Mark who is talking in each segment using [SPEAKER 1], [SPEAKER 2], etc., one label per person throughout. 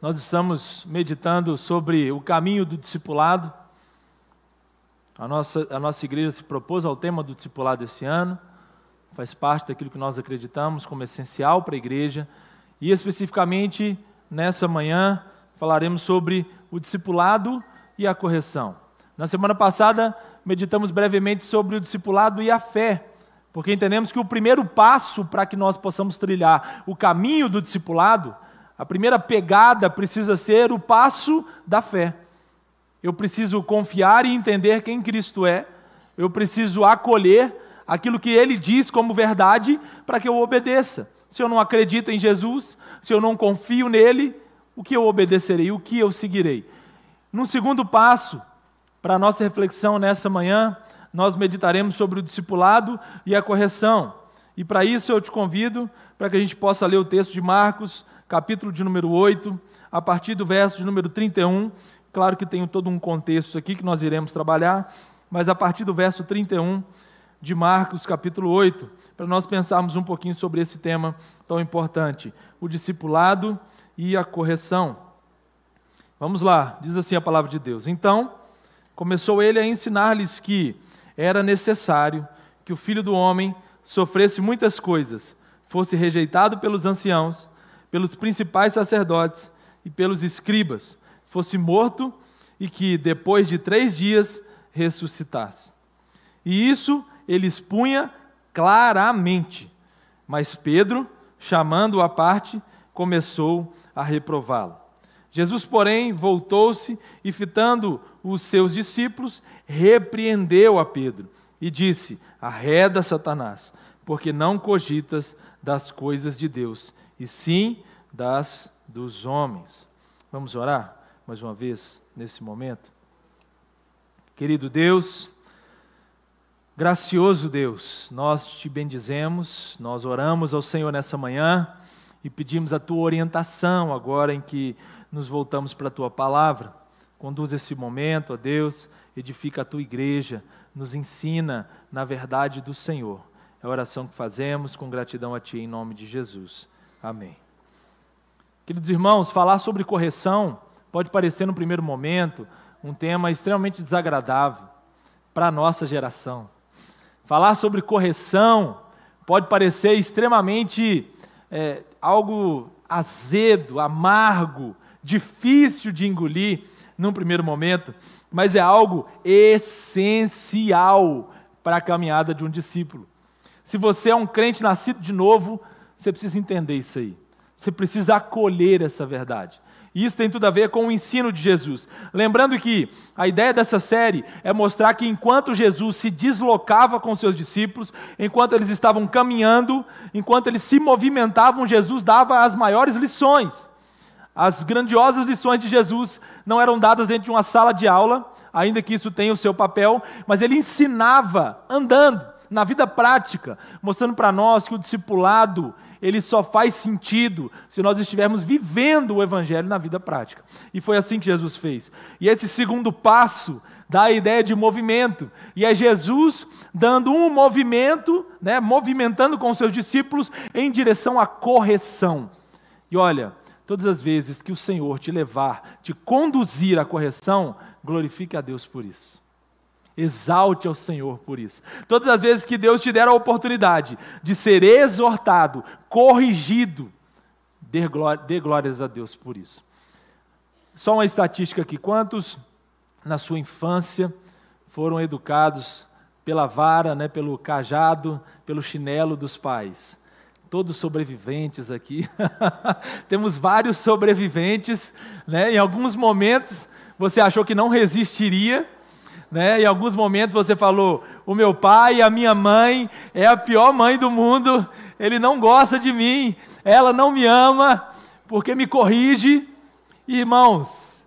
[SPEAKER 1] Nós estamos meditando sobre o caminho do discipulado. A nossa igreja se propôs ao tema do discipulado esse ano. Faz parte daquilo que nós acreditamos como essencial para a igreja. E especificamente, nessa manhã, falaremos sobre o discipulado e a correção. Na semana passada, meditamos brevemente sobre o discipulado e a fé, porque entendemos que o primeiro passo para que nós possamos trilhar o caminho do discipulado, a primeira pegada precisa ser o passo da fé. Eu preciso confiar e entender quem Cristo é, eu preciso acolher aquilo que Ele diz como verdade para que eu obedeça. Se eu não acredito em Jesus, se eu não confio nele, o que eu obedecerei, o que eu seguirei? No segundo passo, para a nossa reflexão nessa manhã, nós meditaremos sobre o discipulado e a correção. E para isso eu te convido para que a gente possa ler o texto de Marcos, capítulo de número 8, a partir do verso de número 31. Claro que tem todo um contexto aqui que nós iremos trabalhar, mas a partir do verso 31 de Marcos, capítulo 8, para nós pensarmos um pouquinho sobre esse tema tão importante, o discipulado e a correção. Vamos lá, diz assim a palavra de Deus. Então, começou ele a ensinar-lhes que era necessário que o Filho do Homem sofresse muitas coisas, fosse rejeitado pelos anciãos, pelos principais sacerdotes e pelos escribas, fosse morto e que depois de 3 dias ressuscitasse. E isso ele expunha claramente, mas Pedro, chamando-o à parte, começou a reprová-lo. Jesus, porém, voltou-se e, fitando os seus discípulos, repreendeu a Pedro e disse: arreda, Satanás, porque não cogitas das coisas de Deus, e sim das dos homens. Vamos orar mais uma vez nesse momento? Querido Deus, gracioso Deus, nós te bendizemos, nós oramos ao Senhor nessa manhã e pedimos a tua orientação agora em que nos voltamos para a tua palavra. Conduz esse momento, ó Deus, edifica a tua igreja, nos ensina na verdade do Senhor. É a oração que fazemos com gratidão a ti em nome de Jesus. Amém. Queridos irmãos, falar sobre correção pode parecer no primeiro momento um tema extremamente desagradável para a nossa geração. Falar sobre correção pode parecer extremamente algo azedo, amargo, difícil de engolir num primeiro momento, mas é algo essencial para a caminhada de um discípulo. Se você é um crente nascido de novo, você precisa entender isso aí. Você precisa acolher essa verdade. E isso tem tudo a ver com o ensino de Jesus. Lembrando que a ideia dessa série é mostrar que enquanto Jesus se deslocava com seus discípulos, enquanto eles estavam caminhando, enquanto eles se movimentavam, Jesus dava as maiores lições. As grandiosas lições de Jesus não eram dadas dentro de uma sala de aula, ainda que isso tenha o seu papel, mas ele ensinava andando, na vida prática, mostrando para nós que o discipulado ele só faz sentido se nós estivermos vivendo o Evangelho na vida prática. E foi assim que Jesus fez. E esse segundo passo dá a ideia de movimento. E é Jesus dando um movimento, movimentando com os seus discípulos em direção à correção. E olha, todas as vezes que o Senhor te levar, te conduzir à correção, glorifique a Deus por isso. Exalte ao Senhor por isso. Todas as vezes que Deus te der a oportunidade de ser exortado, corrigido, dê glórias a Deus por isso. Só uma estatística aqui. Quantos na sua infância foram educados pela vara, pelo cajado, pelo chinelo dos pais? Todos sobreviventes aqui. Temos vários sobreviventes. Em alguns momentos você achou que não resistiria. Em alguns momentos você falou: o meu pai, a minha mãe é a pior mãe do mundo, ele não gosta de mim, ela não me ama, porque me corrige. E, irmãos,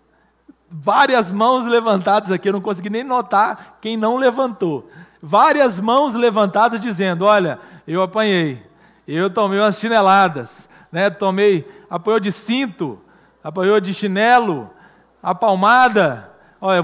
[SPEAKER 1] várias mãos levantadas aqui, eu não consegui nem notar quem não levantou. Várias mãos levantadas dizendo: olha, eu apanhei, eu tomei umas chineladas, apanhou de cinto, apanhou de chinelo, a palmada. Olha,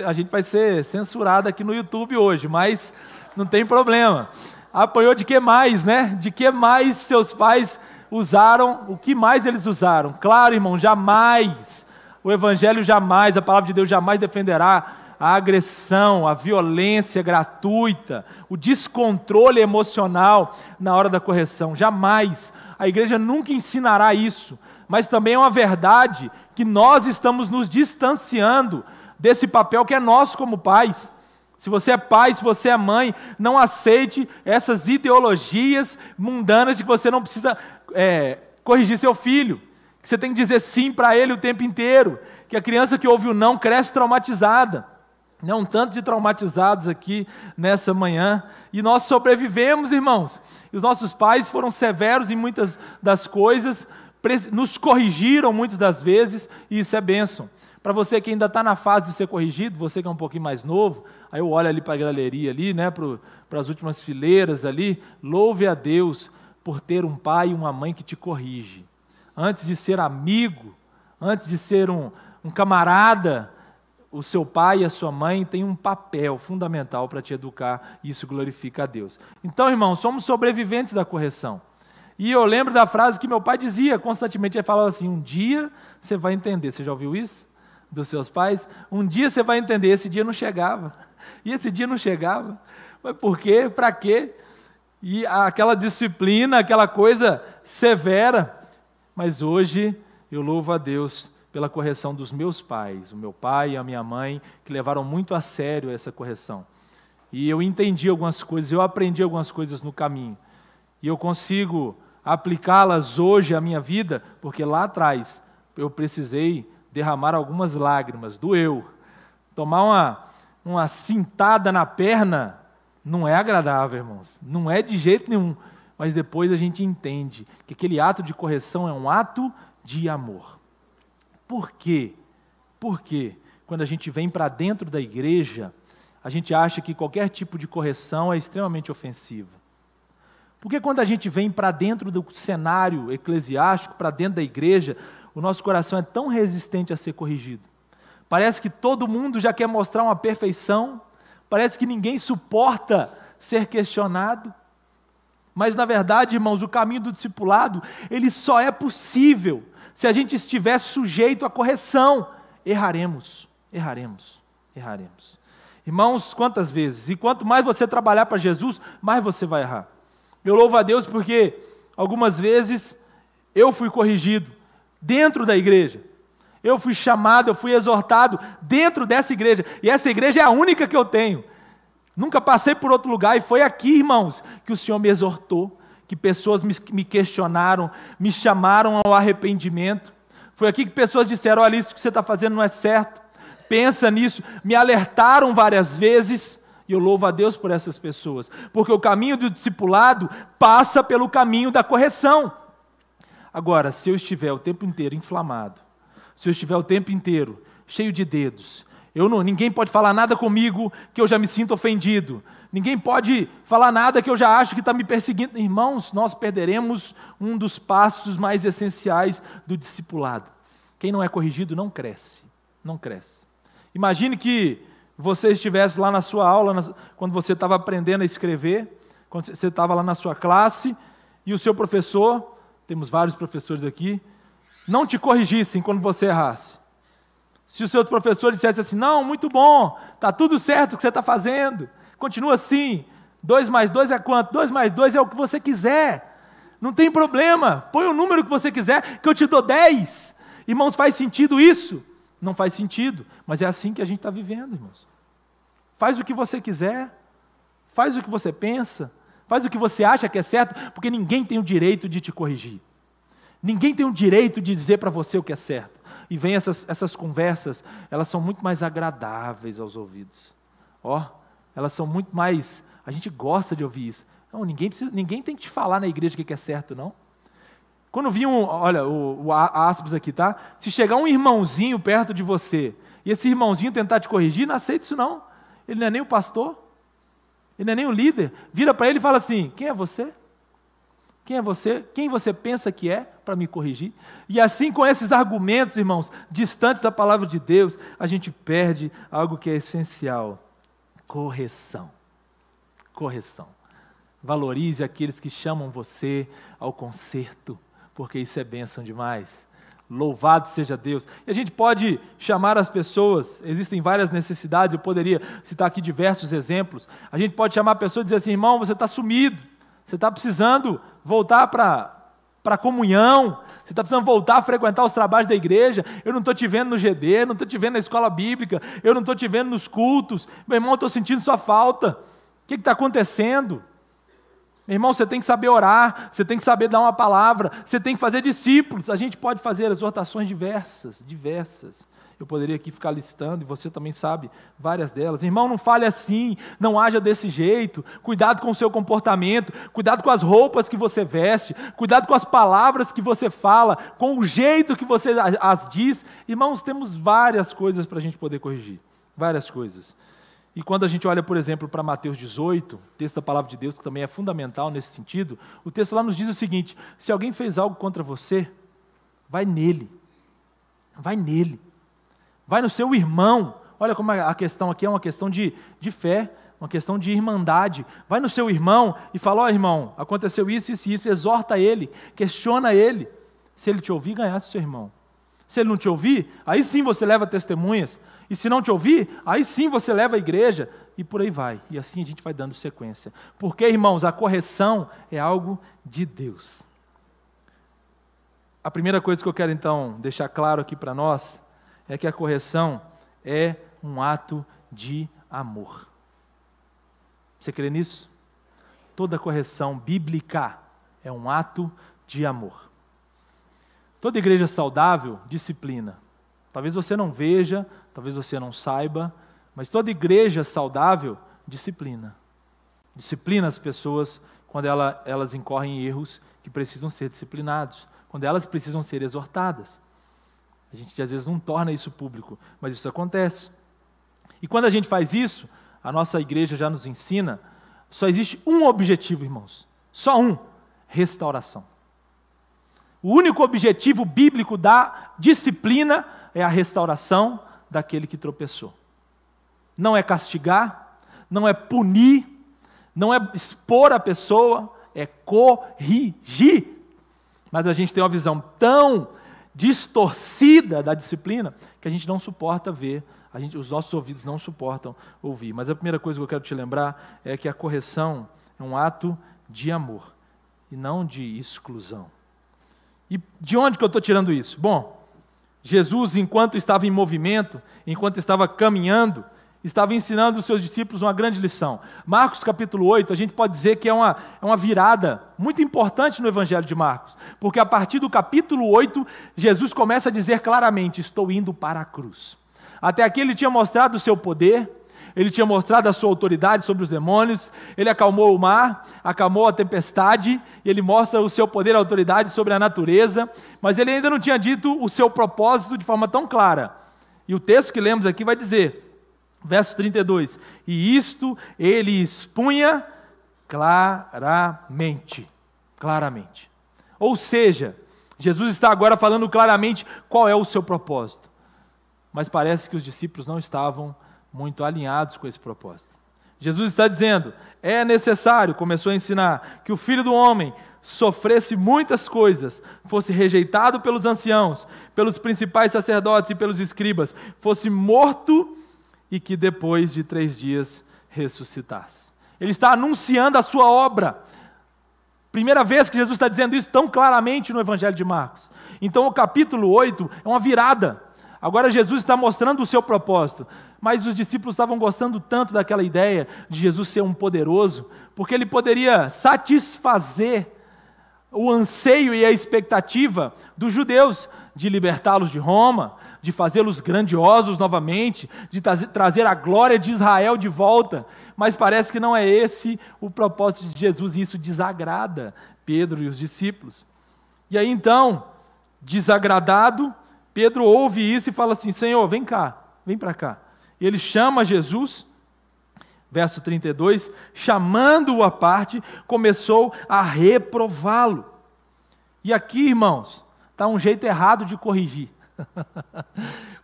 [SPEAKER 1] a gente vai ser censurado aqui no YouTube hoje, mas não tem problema. Apanhou de que mais, De que mais seus pais usaram, o que mais eles usaram? Claro, irmão, jamais, o Evangelho jamais, a palavra de Deus jamais defenderá a agressão, a violência gratuita, o descontrole emocional na hora da correção. Jamais. A igreja nunca ensinará isso. Mas também é uma verdade que nós estamos nos distanciando desse papel que é nosso como pais. Se você é pai, se você é mãe, não aceite essas ideologias mundanas de que você não precisa corrigir seu filho, que você tem que dizer sim para ele o tempo inteiro, que a criança que ouve o não cresce traumatizada. Um tanto de traumatizados aqui nessa manhã, e nós sobrevivemos, irmãos, e os nossos pais foram severos em muitas das coisas, nos corrigiram muitas das vezes, e isso é bênção. Para você que ainda está na fase de ser corrigido, você que é um pouquinho mais novo, aí eu olho ali para a galeria ali, né, para as últimas fileiras ali, louve a Deus por ter um pai e uma mãe que te corrige. Antes de ser amigo, antes de ser um camarada, o seu pai e a sua mãe têm um papel fundamental para te educar, e isso glorifica a Deus. Então, irmãos, somos sobreviventes da correção. E eu lembro da frase que meu pai dizia constantemente, ele falava assim, um dia você vai entender. Você já ouviu isso dos seus pais? Um dia você vai entender. Esse dia não chegava. E esse dia não chegava. Mas por quê? Para quê? E aquela disciplina, aquela coisa severa. Mas hoje eu louvo a Deus pela correção dos meus pais, o meu pai e a minha mãe, que levaram muito a sério essa correção. E eu entendi algumas coisas, eu aprendi algumas coisas no caminho. E eu consigo aplicá-las hoje à minha vida, porque lá atrás eu precisei derramar algumas lágrimas, doeu. Tomar uma cintada na perna não é agradável, irmãos, não é de jeito nenhum. Mas depois a gente entende que aquele ato de correção é um ato de amor. Por quê? Porque quando a gente vem para dentro da igreja, a gente acha que qualquer tipo de correção é extremamente ofensiva. Porque quando a gente vem para dentro do cenário eclesiástico, para dentro da igreja, o nosso coração é tão resistente a ser corrigido. Parece que todo mundo já quer mostrar uma perfeição, parece que ninguém suporta ser questionado. Mas na verdade, irmãos, o caminho do discipulado, ele só é possível se a gente estiver sujeito à correção. Erraremos. Irmãos, quantas vezes? E quanto mais você trabalhar para Jesus, mais você vai errar. Eu louvo a Deus porque algumas vezes eu fui corrigido dentro da igreja. Eu fui chamado, eu fui exortado dentro dessa igreja. E essa igreja é a única que eu tenho. Nunca passei por outro lugar, e foi aqui, irmãos, que o Senhor me exortou, que pessoas me questionaram, me chamaram ao arrependimento. Foi aqui que pessoas disseram, olha, isso que você está fazendo não é certo, pensa nisso. Me alertaram várias vezes, e eu louvo a Deus por essas pessoas, porque o caminho do discipulado passa pelo caminho da correção. Agora, se eu estiver o tempo inteiro inflamado, se eu estiver o tempo inteiro cheio de dedos, ninguém pode falar nada comigo que eu já me sinto ofendido. Ninguém pode falar nada que eu já acho que está me perseguindo. Irmãos, nós perderemos um dos passos mais essenciais do discipulado. Quem não é corrigido não cresce. Não cresce. Imagine que você estivesse lá na sua aula, quando você estava aprendendo a escrever, quando você estava lá na sua classe, e o seu professor, temos vários professores aqui, não te corrigissem quando você errasse. Se o seu professor dissesse assim, não, muito bom, está tudo certo o que você está fazendo, continua assim, 2 mais 2 é quanto? 2 mais 2 é o que você quiser, não tem problema, põe o número que você quiser, que eu te dou 10. Irmãos, faz sentido isso? Não faz sentido, mas é assim que a gente está vivendo, irmãos. Faz o que você quiser, faz o que você pensa, faz o que você acha que é certo, porque ninguém tem o direito de te corrigir. Ninguém tem o direito de dizer para você o que é certo. E vem essas conversas, elas são muito mais agradáveis aos ouvidos. Elas são muito mais, a gente gosta de ouvir isso. Não, ninguém tem que te falar na igreja o que é certo, não. Quando vi olha, o aspas aqui, tá? Se chegar um irmãozinho perto de você, e esse irmãozinho tentar te corrigir, não aceita isso não. Ele não é nem o pastor, ele não é nem o líder. Vira para ele e fala assim, quem é você? Quem é você? Quem você pensa que é para me corrigir? E assim, com esses argumentos, irmãos, distantes da palavra de Deus, a gente perde algo que é essencial. Correção. Valorize aqueles que chamam você ao conserto. porque isso é bênção demais. Louvado seja Deus. E a gente pode chamar as pessoas, existem várias necessidades, eu poderia citar aqui diversos exemplos. A gente pode chamar a pessoa e dizer assim: irmão, você está sumido, você está precisando voltar para a comunhão, você está precisando voltar a frequentar os trabalhos da igreja, eu não estou te vendo no GD, não estou te vendo na escola bíblica, eu não estou te vendo nos cultos, meu irmão, eu estou sentindo sua falta, o que está acontecendo? Meu irmão, você tem que saber orar, você tem que saber dar uma palavra, você tem que fazer discípulos. A gente pode fazer exortações diversas. Eu poderia aqui ficar listando, e você também sabe várias delas. Irmão, não fale assim, não haja desse jeito. Cuidado com o seu comportamento, cuidado com as roupas que você veste, cuidado com as palavras que você fala, com o jeito que você as diz. Irmãos, temos várias coisas para a gente poder corrigir, várias coisas. E quando a gente olha, por exemplo, para Mateus 18, texto da Palavra de Deus, que também é fundamental nesse sentido, o texto lá nos diz o seguinte: se alguém fez algo contra você, vai nele, vai no seu irmão. Olha como a questão aqui é uma questão de fé, uma questão de irmandade. Vai no seu irmão e fala: ó irmão, aconteceu isso, exorta ele, questiona ele. Se ele te ouvir, ganhasse o seu irmão. Se ele não te ouvir, aí sim você leva testemunhas. E se não te ouvir, aí sim você leva a igreja, e por aí vai. E assim a gente vai dando sequência. Porque, irmãos, a correção é algo de Deus. A primeira coisa que eu quero então deixar claro aqui para nós é que a correção é um ato de amor. Você crê nisso? Toda correção bíblica é um ato de amor. Toda igreja saudável disciplina. Talvez você não veja, talvez você não saiba, mas toda igreja saudável disciplina. Disciplina as pessoas quando elas incorrem em erros que precisam ser disciplinados, quando elas precisam ser exortadas. A gente às vezes não torna isso público, mas isso acontece. E quando a gente faz isso, a nossa igreja já nos ensina, só existe um objetivo, irmãos, só um: restauração. O único objetivo bíblico da disciplina é a restauração daquele que tropeçou. Não é castigar, não é punir, não é expor a pessoa, é corrigir. Mas a gente tem uma visão tão distorcida da disciplina que a gente não suporta ver, os nossos ouvidos não suportam ouvir. Mas a primeira coisa que eu quero te lembrar é que a correção é um ato de amor e não de exclusão. E de onde que eu estou tirando isso? Bom, Jesus, enquanto estava em movimento, enquanto estava caminhando, estava ensinando os seus discípulos uma grande lição. Marcos capítulo 8, a gente pode dizer que é uma virada muito importante no Evangelho de Marcos, porque a partir do capítulo 8, Jesus começa a dizer claramente: estou indo para a cruz. Até aqui ele tinha mostrado o seu poder, ele tinha mostrado a sua autoridade sobre os demônios, ele acalmou o mar, acalmou a tempestade, ele mostra o seu poder e autoridade sobre a natureza, mas ele ainda não tinha dito o seu propósito de forma tão clara. E o texto que lemos aqui vai dizer, verso 32, e isto ele expunha claramente. Ou seja, Jesus está agora falando claramente qual é o seu propósito. Mas parece que os discípulos não estavam muito alinhados com esse propósito. Jesus está dizendo: é necessário, começou a ensinar, que o Filho do Homem sofresse muitas coisas, fosse rejeitado pelos anciãos, pelos principais sacerdotes e pelos escribas, fosse morto e que depois de 3 dias ressuscitasse. Ele está anunciando a sua obra. Primeira vez que Jesus está dizendo isso tão claramente no Evangelho de Marcos. Então o capítulo 8 é uma virada. Agora Jesus está mostrando o seu propósito, mas os discípulos estavam gostando tanto daquela ideia de Jesus ser um poderoso, porque ele poderia satisfazer o anseio e a expectativa dos judeus de libertá-los de Roma, de fazê-los grandiosos novamente, de trazer a glória de Israel de volta, mas parece que não é esse o propósito de Jesus, e isso desagrada Pedro e os discípulos. E aí então, desagradado, Pedro ouve isso e fala assim: Senhor, vem cá, vem para cá. E ele chama Jesus, verso 32, chamando-o à parte, começou a reprová-lo. E aqui, irmãos, está um jeito errado de corrigir.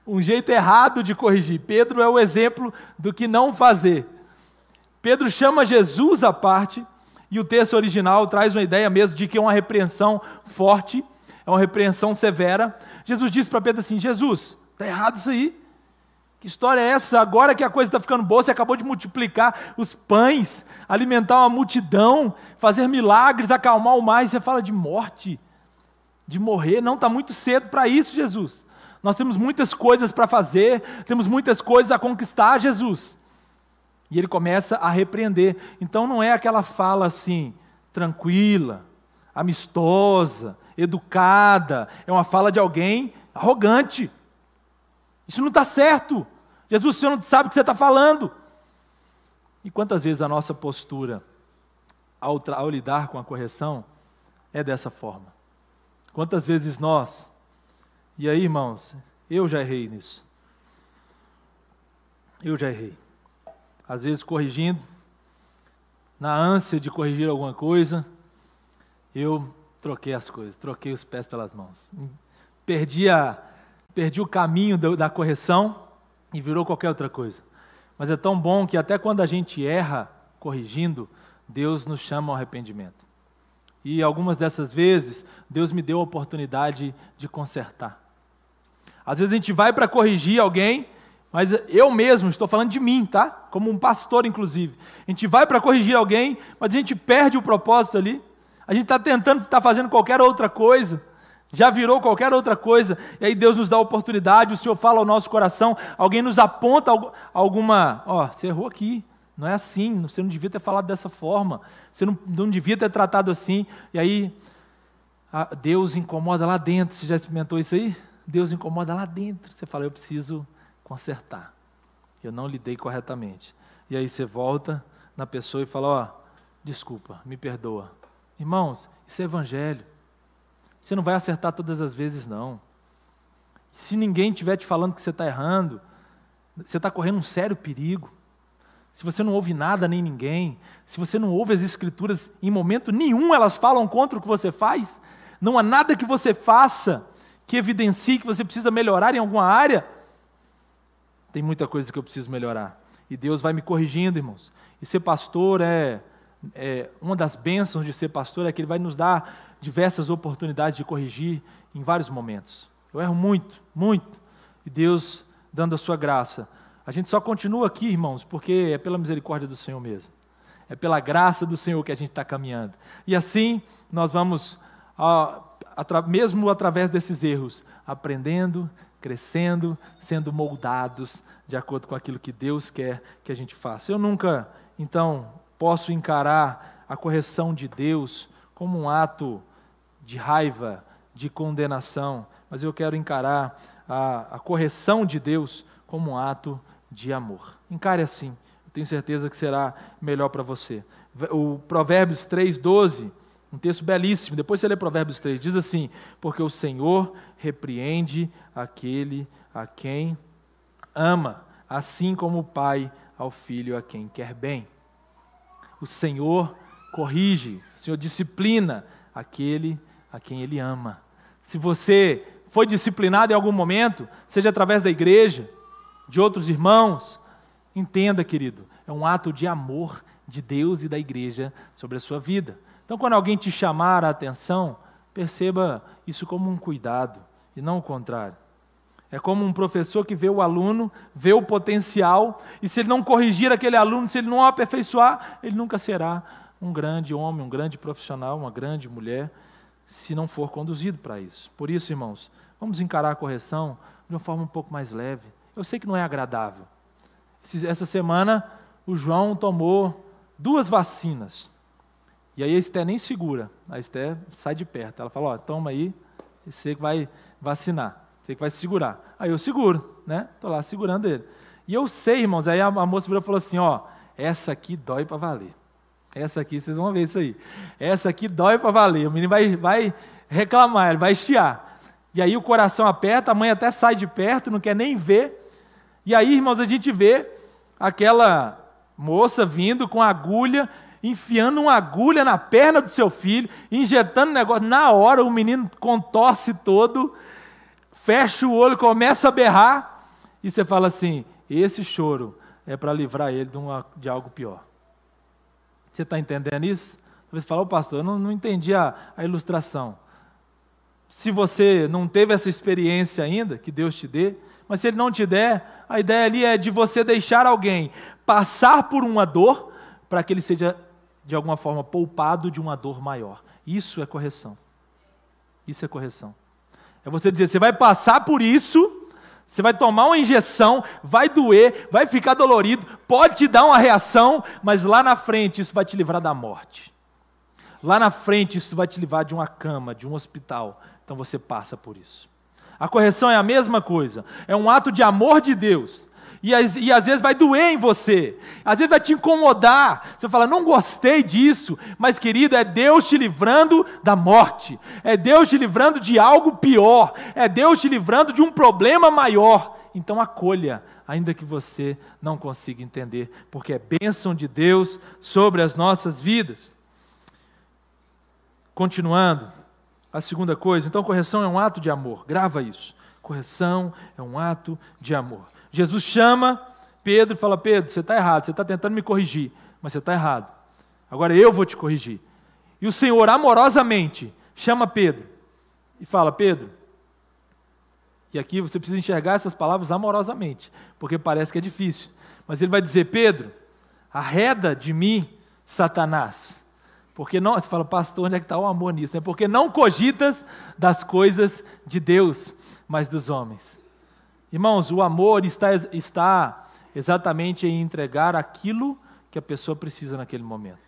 [SPEAKER 1] Um jeito errado de corrigir. Pedro é o exemplo do que não fazer. Pedro chama Jesus à parte, e o texto original traz uma ideia mesmo de que é uma repreensão forte. é uma repreensão severa. Jesus disse para Pedro assim: Jesus, está errado isso aí. Que história é essa? Agora que a coisa está ficando boa, você acabou de multiplicar os pães, alimentar uma multidão, fazer milagres, acalmar o mar, e você fala de morte, de morrer. Não, está muito cedo para isso, Jesus. Nós temos muitas coisas para fazer, temos muitas coisas a conquistar, Jesus. E ele começa a repreender. Então não é aquela fala assim, tranquila, amistosa, educada. É uma fala de alguém arrogante. Isso não está certo. Jesus, o Senhor não sabe o que você está falando. E quantas vezes a nossa postura, ao lidar com a correção, é dessa forma? Quantas vezes nós... E aí, irmãos, eu já errei nisso. Eu já errei. Às vezes corrigindo, na ânsia de corrigir alguma coisa, eu troquei as coisas, troquei os pés pelas mãos. Perdi o caminho da correção e virou qualquer outra coisa. Mas é tão bom que até quando a gente erra corrigindo, Deus nos chama ao arrependimento. E algumas dessas vezes, Deus me deu a oportunidade de consertar. Às vezes a gente vai para corrigir alguém, mas eu mesmo, estou falando de mim, tá? Como um pastor, inclusive. A gente vai para corrigir alguém, mas a gente perde o propósito ali. A gente está tentando, está fazendo qualquer outra coisa. Já virou qualquer outra coisa. E aí Deus nos dá a oportunidade, o Senhor fala ao nosso coração, alguém nos aponta alguma... Você errou aqui. Não é assim, você não devia ter falado dessa forma. Você não devia ter tratado assim. E aí, Deus incomoda lá dentro. Você já experimentou isso aí? Deus incomoda lá dentro. Você fala, eu preciso consertar. Eu não lidei corretamente. E aí você volta na pessoa e fala, desculpa, me perdoa. Irmãos, isso é evangelho. Você não vai acertar todas as vezes, não. Se ninguém estiver te falando que você está errando, você está correndo um sério perigo. Se você não ouve nada nem ninguém, se você não ouve as Escrituras, em momento nenhum elas falam contra o que você faz, não há nada que você faça que evidencie que você precisa melhorar em alguma área, tem muita coisa que eu preciso melhorar. E Deus vai me corrigindo, irmãos. E ser pastor uma das bênçãos de ser pastor é que Ele vai nos dar diversas oportunidades de corrigir em vários momentos. Eu erro muito, muito. E Deus, dando a sua graça, a gente só continua aqui, irmãos, porque é pela misericórdia do Senhor mesmo. É pela graça do Senhor que a gente está caminhando. E assim, nós vamos, mesmo através desses erros, aprendendo, crescendo, sendo moldados de acordo com aquilo que Deus quer que a gente faça. Eu nunca, então, posso encarar a correção de Deus como um ato de raiva, de condenação, mas eu quero encarar a correção de Deus como um ato de amor. Encare assim, eu tenho certeza que será melhor para você. O Provérbios 3:12, um texto belíssimo, depois você lê Provérbios 3, diz assim, porque o Senhor repreende aquele a quem ama, assim como o pai ao filho a quem quer bem. O Senhor corrige, o Senhor disciplina aquele a quem Ele ama. Se você foi disciplinado em algum momento, seja através da igreja, de outros irmãos, entenda, querido, é um ato de amor de Deus e da igreja sobre a sua vida. Então, quando alguém te chamar a atenção, perceba isso como um cuidado e não o contrário. É como um professor que vê o aluno, vê o potencial, e se ele não corrigir aquele aluno, se ele não o aperfeiçoar, ele nunca será um grande homem, um grande profissional, uma grande mulher, se não for conduzido para isso. Por isso, irmãos, vamos encarar a correção de uma forma um pouco mais leve. Eu sei que não é agradável. Essa semana, o João tomou 2 vacinas. E aí a Esté nem segura. A Esté sai de perto. Ela fala, toma aí, você que vai vacinar. Você que vai segurar. Aí eu seguro, né? Estou lá segurando ele. E eu sei, irmãos, aí a moça virou e falou assim, essa aqui dói para valer. Essa aqui, vocês vão ver isso aí. Essa aqui dói para valer. O menino vai reclamar, ele vai chiar. E aí o coração aperta, a mãe até sai de perto, não quer nem ver. E aí, irmãos, a gente vê aquela moça vindo com agulha, enfiando uma agulha na perna do seu filho, injetando o negócio. Na hora, o menino contorce todo, fecha o olho, começa a berrar, e você fala assim, esse choro é para livrar ele de algo pior. Você está entendendo isso? Você fala, pastor, eu não entendi a ilustração. se você não teve essa experiência ainda, que Deus te dê, mas se Ele não te der, a ideia ali é de você deixar alguém passar por uma dor, para que ele seja, de alguma forma, poupado de uma dor maior. Isso é correção. Isso é correção. É você dizer, você vai passar por isso, você vai tomar uma injeção, vai doer, vai ficar dolorido, pode te dar uma reação, mas lá na frente isso vai te livrar da morte. Lá na frente isso vai te livrar de uma cama, de um hospital. Então você passa por isso. A correção é a mesma coisa. É um ato de amor de Deus. E às vezes vai doer em você. Às vezes vai te incomodar. Você fala, não gostei disso. Mas querido, é Deus te livrando da morte. É Deus te livrando de algo pior. É Deus te livrando de um problema maior. Então acolha, ainda que você não consiga entender. Porque é bênção de Deus sobre as nossas vidas. Continuando, a segunda coisa, então correção é um ato de amor, grava isso, correção é um ato de amor. Jesus chama Pedro e fala, Pedro, você está errado, você está tentando me corrigir, mas você está errado, agora eu vou te corrigir. E o Senhor amorosamente chama Pedro e fala, Pedro, e aqui você precisa enxergar essas palavras amorosamente, porque parece que é difícil, mas ele vai dizer, Pedro, arreda de mim, Satanás. Porque não, você fala, pastor, onde é que está o amor nisso? Porque não cogitas das coisas de Deus, mas dos homens. Irmãos, o amor está exatamente em entregar aquilo que a pessoa precisa naquele momento.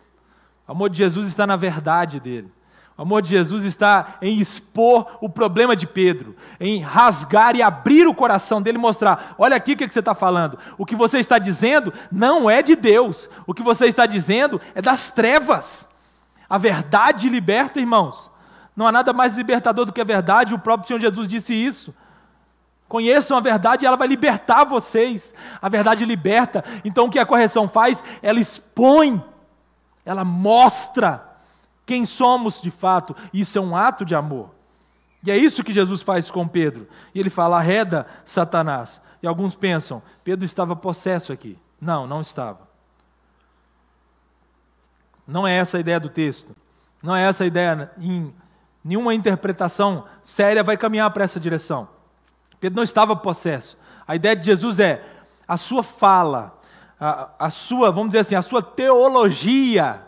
[SPEAKER 1] O amor de Jesus está na verdade dele. O amor de Jesus está em expor o problema de Pedro, em rasgar e abrir o coração dele e mostrar, olha aqui o que você está falando. O que você está dizendo não é de Deus. O que você está dizendo é das trevas. A verdade liberta, irmãos. Não há nada mais libertador do que a verdade, o próprio Senhor Jesus disse isso. Conheçam a verdade e ela vai libertar vocês. A verdade liberta. Então o que a correção faz? Ela expõe, ela mostra quem somos de fato. Isso é um ato de amor. E é isso que Jesus faz com Pedro. E ele fala, arreda Satanás. E alguns pensam, Pedro estava possesso aqui. Não, não estava. Não é essa a ideia do texto. Não é essa a ideia. Nenhuma interpretação séria vai caminhar para essa direção. Pedro não estava possesso. A ideia de Jesus é a sua fala, a sua, vamos dizer assim, a sua teologia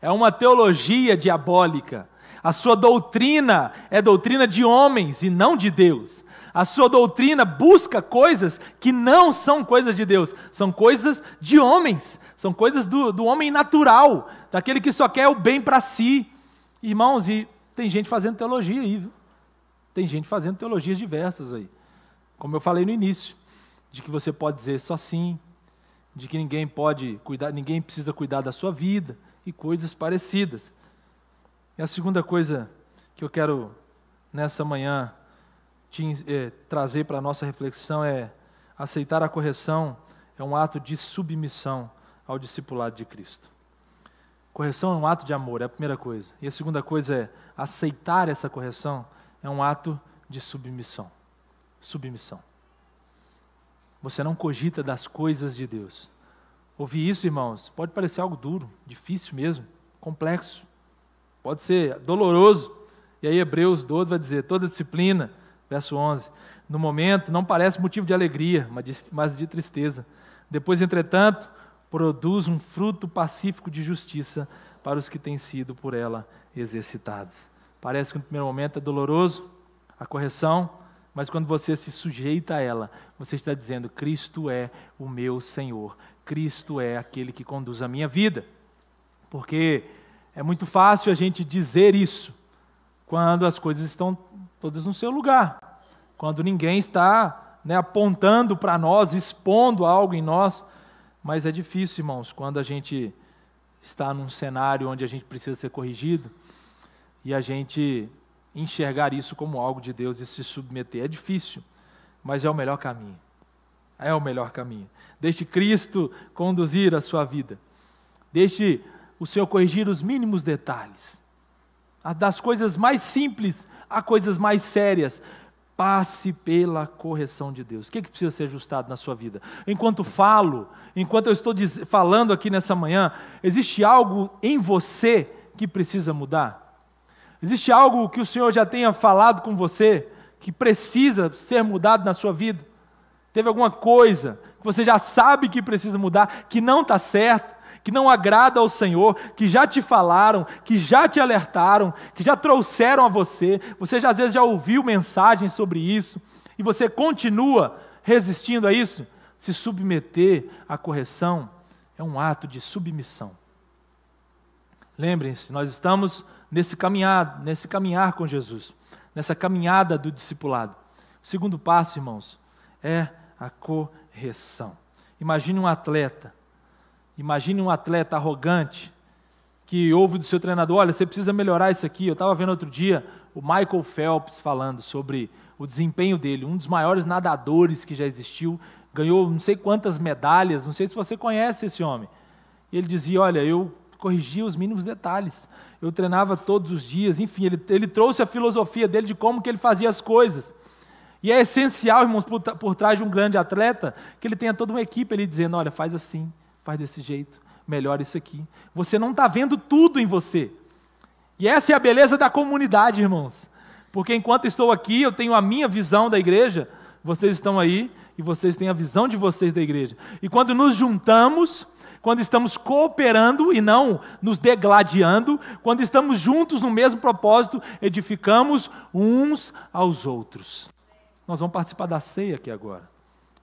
[SPEAKER 1] é uma teologia diabólica. A sua doutrina é doutrina de homens e não de Deus. A sua doutrina busca coisas que não são coisas de Deus, são coisas de homens, são coisas do homem natural, daquele que só quer o bem para si. Irmãos, e tem gente fazendo teologia aí, viu? Tem gente fazendo teologias diversas aí. Como eu falei no início, de que você pode dizer só sim, de que ninguém pode cuidar, ninguém precisa cuidar da sua vida, e coisas parecidas. E a segunda coisa que eu quero, nessa manhã, trazer para a nossa reflexão é aceitar a correção é um ato de submissão ao discipulado de Cristo. Correção é um ato de amor, é a primeira coisa. E a segunda coisa é aceitar essa correção é um ato de submissão. Submissão. Você não cogita das coisas de Deus. Ouvir isso, irmãos, pode parecer algo duro, difícil mesmo, complexo. Pode ser doloroso. E aí Hebreus 12 vai dizer, toda disciplina, verso 11, no momento não parece motivo de alegria, mas de tristeza. Depois, entretanto, produz um fruto pacífico de justiça para os que têm sido por ela exercitados. Parece que no primeiro momento é doloroso a correção, mas quando você se sujeita a ela, você está dizendo, Cristo é o meu Senhor, Cristo é aquele que conduz a minha vida. Porque é muito fácil a gente dizer isso, quando as coisas estão todas no seu lugar, quando ninguém está apontando para nós, expondo algo em nós, mas é difícil, irmãos, quando a gente está num cenário onde a gente precisa ser corrigido, e a gente enxergar isso como algo de Deus e se submeter. É difícil, mas é o melhor caminho. É o melhor caminho. Deixe Cristo conduzir a sua vida. Deixe o Senhor corrigir os mínimos detalhes. Das coisas mais simples a coisas mais sérias. Passe pela correção de Deus. O que precisa ser ajustado na sua vida? Enquanto eu estou falando aqui nessa manhã, existe algo em você que precisa mudar? Existe algo que o Senhor já tenha falado com você, que precisa ser mudado na sua vida? Teve alguma coisa que você já sabe que precisa mudar, que não está certo, que não agrada ao Senhor, que já te falaram, que já te alertaram, que já trouxeram a você, você já, às vezes já ouviu mensagens sobre isso, e você continua resistindo a isso? Se submeter à correção é um ato de submissão. Lembrem-se, nós estamos nesse caminhar com Jesus, nessa caminhada do discipulado. O segundo passo, irmãos, é a correção. Imagine um atleta arrogante que ouve do seu treinador: olha, você precisa melhorar isso aqui. Eu estava vendo outro dia o Michael Phelps falando sobre o desempenho dele, um dos maiores nadadores que já existiu, ganhou não sei quantas medalhas, não sei se você conhece esse homem. E ele dizia: olha, eu corrigia os mínimos detalhes, eu treinava todos os dias, enfim, ele trouxe a filosofia dele de como que ele fazia as coisas. E é essencial, irmãos, por trás de um grande atleta, que ele tenha toda uma equipe ali dizendo: olha, faz assim, faz desse jeito, melhora isso aqui. Você não está vendo tudo em você. E essa é a beleza da comunidade, irmãos. Porque enquanto estou aqui, eu tenho a minha visão da igreja, vocês estão aí e vocês têm a visão de vocês da igreja. E quando nos juntamos, quando estamos cooperando e não nos degladiando, quando estamos juntos no mesmo propósito, edificamos uns aos outros. Nós vamos participar da ceia aqui agora,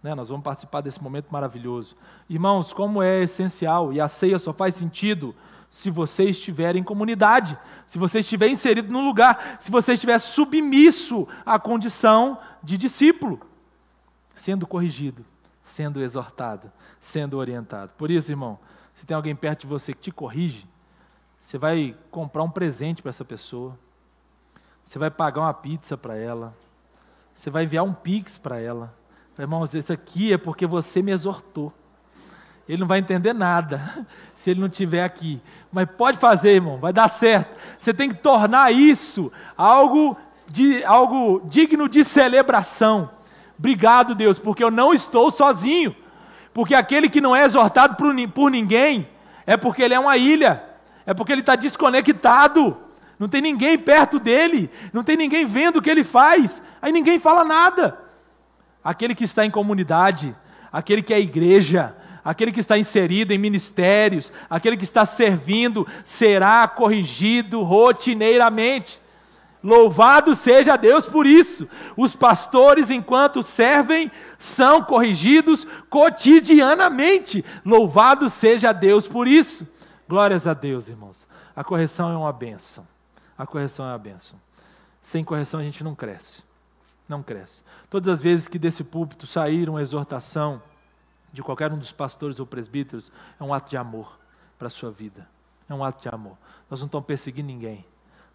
[SPEAKER 1] né? Nós vamos participar desse momento maravilhoso. Irmãos, como é essencial, e a ceia só faz sentido se você estiver em comunidade, se você estiver inserido no lugar, se você estiver submisso à condição de discípulo, sendo corrigido, sendo exortado, sendo orientado. Por isso, irmão, se tem alguém perto de você que te corrige, você vai comprar um presente para essa pessoa, você vai pagar uma pizza para ela, você vai enviar um Pix para ela. Irmãos, isso aqui é porque você me exortou. Ele não vai entender nada se ele não estiver aqui. Mas pode fazer, irmão, vai dar certo. Você tem que tornar isso algo digno de celebração. Obrigado, Deus, porque eu não estou sozinho. Porque aquele que não é exortado por ninguém, é porque ele é uma ilha, é porque ele está desconectado, não tem ninguém perto dele, não tem ninguém vendo o que ele faz, aí ninguém fala nada. Aquele que está em comunidade, aquele que é igreja, aquele que está inserido em ministérios, aquele que está servindo, será corrigido rotineiramente. Louvado seja Deus por isso. Os pastores, enquanto servem, são corrigidos cotidianamente. Louvado seja Deus por isso. Glórias a Deus, irmãos. A correção é uma bênção. A correção é uma bênção. Sem correção a gente não cresce. Não cresce. Todas as vezes que desse púlpito sair uma exortação de qualquer um dos pastores ou presbíteros, é um ato de amor para a sua vida. É um ato de amor. Nós não estamos perseguindo ninguém.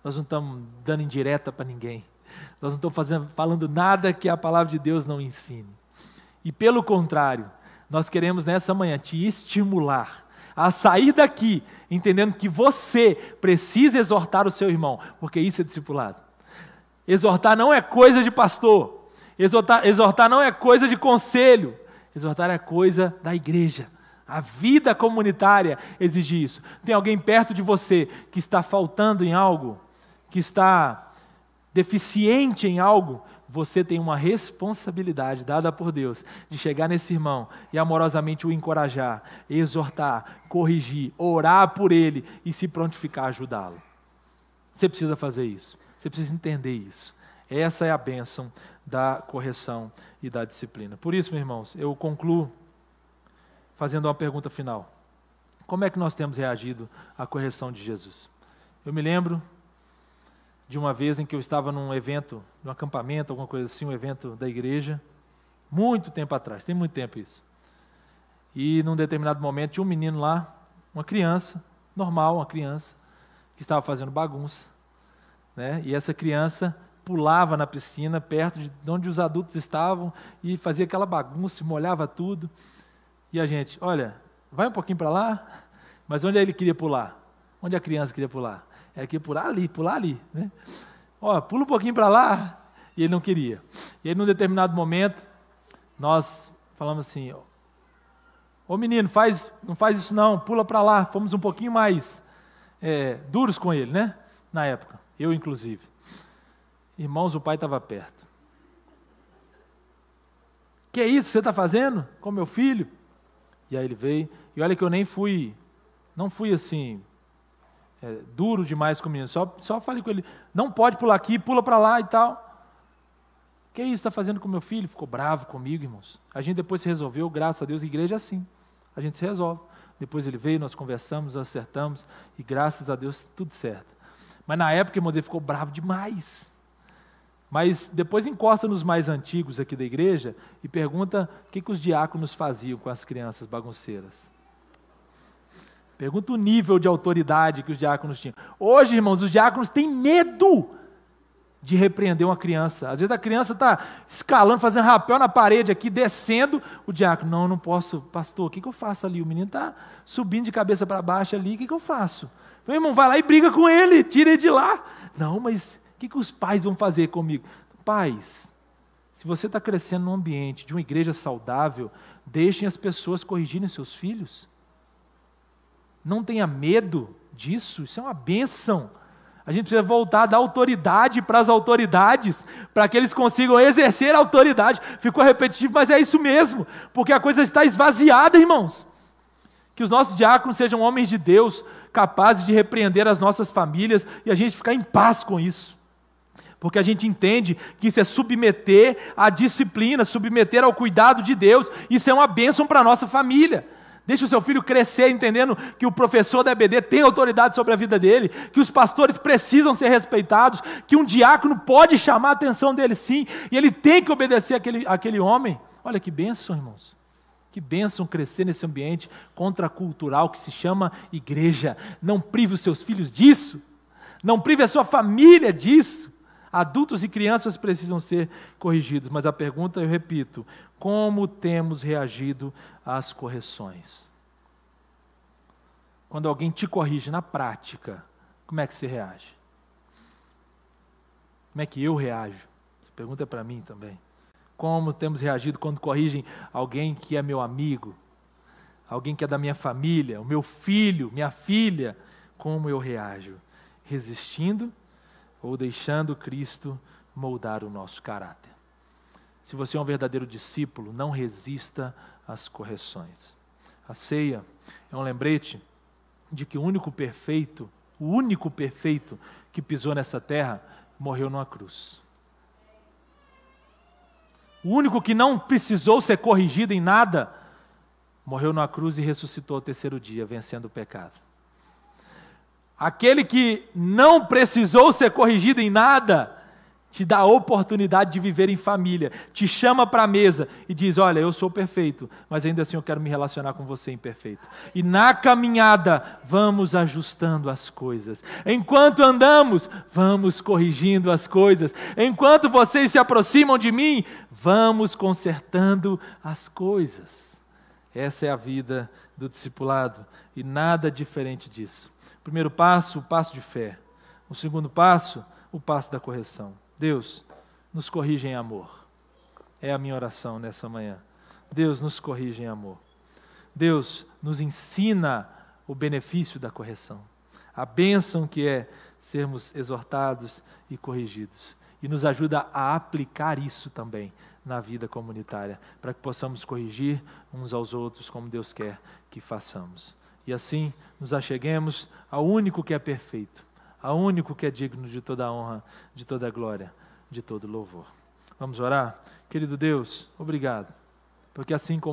[SPEAKER 1] Nós não estamos dando indireta para ninguém. Nós não estamos falando nada que a palavra de Deus não ensine. E pelo contrário, nós queremos nessa manhã te estimular a sair daqui, entendendo que você precisa exortar o seu irmão, porque isso é discipulado. Exortar não é coisa de pastor. Exortar não é coisa de conselho. Exortar é coisa da igreja. A vida comunitária exige isso. Tem alguém perto de você que está faltando em algo, que está deficiente em algo, você tem uma responsabilidade dada por Deus de chegar nesse irmão e amorosamente o encorajar, exortar, corrigir, orar por ele e se prontificar a ajudá-lo. Você precisa fazer isso. Você precisa entender isso. Essa é a bênção da correção e da disciplina. Por isso, meus irmãos, eu concluo fazendo uma pergunta final. Como é que nós temos reagido à correção de Jesus? Eu me lembro de uma vez em que eu estava num evento, num acampamento, alguma coisa assim, um evento da igreja, muito tempo atrás, tem muito tempo isso. E num determinado momento tinha um menino lá, uma criança, normal, uma criança, que estava fazendo bagunça, né? E essa criança pulava na piscina, perto de onde os adultos estavam, e fazia aquela bagunça, molhava tudo. E a gente, olha, vai um pouquinho para lá, mas onde ele queria pular? Onde a criança queria pular? Ela queria pular ali, né? Ó, pula um pouquinho para lá, e ele não queria. E aí, num determinado momento, nós falamos assim: ô menino, não faz isso não, pula para lá. Fomos um pouquinho mais duros com ele, né? Na época. eu inclusive. Irmãos, o pai estava perto. Que é isso que você está fazendo com meu filho? E aí ele veio, e olha que eu não fui assim, duro demais com o menino, só falei com ele, não pode pular aqui, pula para lá e tal. Que é isso que está fazendo com meu filho? Ficou bravo comigo, irmãos. A gente depois se resolveu, graças a Deus, a igreja é assim, a gente se resolve. Depois ele veio, nós conversamos, acertamos, e graças a Deus, tudo certo. Mas na época, irmãos, ele ficou bravo demais. Mas depois encosta nos mais antigos aqui da igreja e pergunta o que os diáconos faziam com as crianças bagunceiras. Pergunta o nível de autoridade que os diáconos tinham. Hoje, irmãos, os diáconos têm medo de repreender uma criança. Às vezes a criança está escalando, fazendo rapel na parede aqui, descendo, o diácono, não posso, pastor, o que eu faço ali? O menino está subindo de cabeça para baixo ali, o que eu faço? Meu irmão, vai lá e briga com ele, tira ele de lá. Não, mas o que os pais vão fazer comigo? Pais, se você está crescendo num ambiente de uma igreja saudável, deixem as pessoas corrigirem seus filhos. Não tenha medo disso, isso é uma bênção. A gente precisa voltar a dar autoridade para as autoridades, para que eles consigam exercer a autoridade. Ficou repetitivo, mas é isso mesmo, porque a coisa está esvaziada, irmãos. Que os nossos diáconos sejam homens de Deus, capazes de repreender as nossas famílias e a gente ficar em paz com isso. Porque a gente entende que isso é submeter à disciplina, submeter ao cuidado de Deus. Isso é uma bênção para a nossa família. Deixa o seu filho crescer entendendo que o professor da EBD tem autoridade sobre a vida dele, que os pastores precisam ser respeitados, que um diácono pode chamar a atenção dele sim, e ele tem que obedecer àquele homem. Olha que bênção, irmãos. Que bênção crescer nesse ambiente contracultural que se chama igreja. Não prive os seus filhos disso. Não prive a sua família disso. Adultos e crianças precisam ser corrigidos, mas a pergunta, eu repito, como temos reagido às correções? Quando alguém te corrige na prática, como é que você reage? Como é que eu reajo? Essa pergunta é para mim também. Como temos reagido quando corrigem alguém que é meu amigo, alguém que é da minha família, o meu filho, minha filha? Como eu reajo? Resistindo ou deixando Cristo moldar o nosso caráter? Se você é um verdadeiro discípulo, não resista às correções. A ceia é um lembrete de que o único perfeito que pisou nessa terra, morreu numa cruz. O único que não precisou ser corrigido em nada, morreu numa cruz e ressuscitou ao terceiro dia, vencendo o pecado. Aquele que não precisou ser corrigido em nada, te dá a oportunidade de viver em família, te chama para a mesa e diz, olha, eu sou perfeito, mas ainda assim eu quero me relacionar com você imperfeito. E na caminhada, vamos ajustando as coisas. Enquanto andamos, vamos corrigindo as coisas. Enquanto vocês se aproximam de mim, vamos consertando as coisas. Essa é a vida do discipulado e nada diferente disso. Primeiro passo, o passo de fé. O segundo passo, o passo da correção. Deus, nos corrige em amor. É a minha oração nessa manhã. Deus, nos corrige em amor. Deus, nos ensina o benefício da correção. A bênção que é sermos exortados e corrigidos. E nos ajuda a aplicar isso também na vida comunitária, para que possamos corrigir uns aos outros como Deus quer que façamos. E assim nos acheguemos ao único que é perfeito, ao único que é digno de toda a honra, de toda a glória, de todo louvor. Vamos orar? Querido Deus, obrigado, porque assim como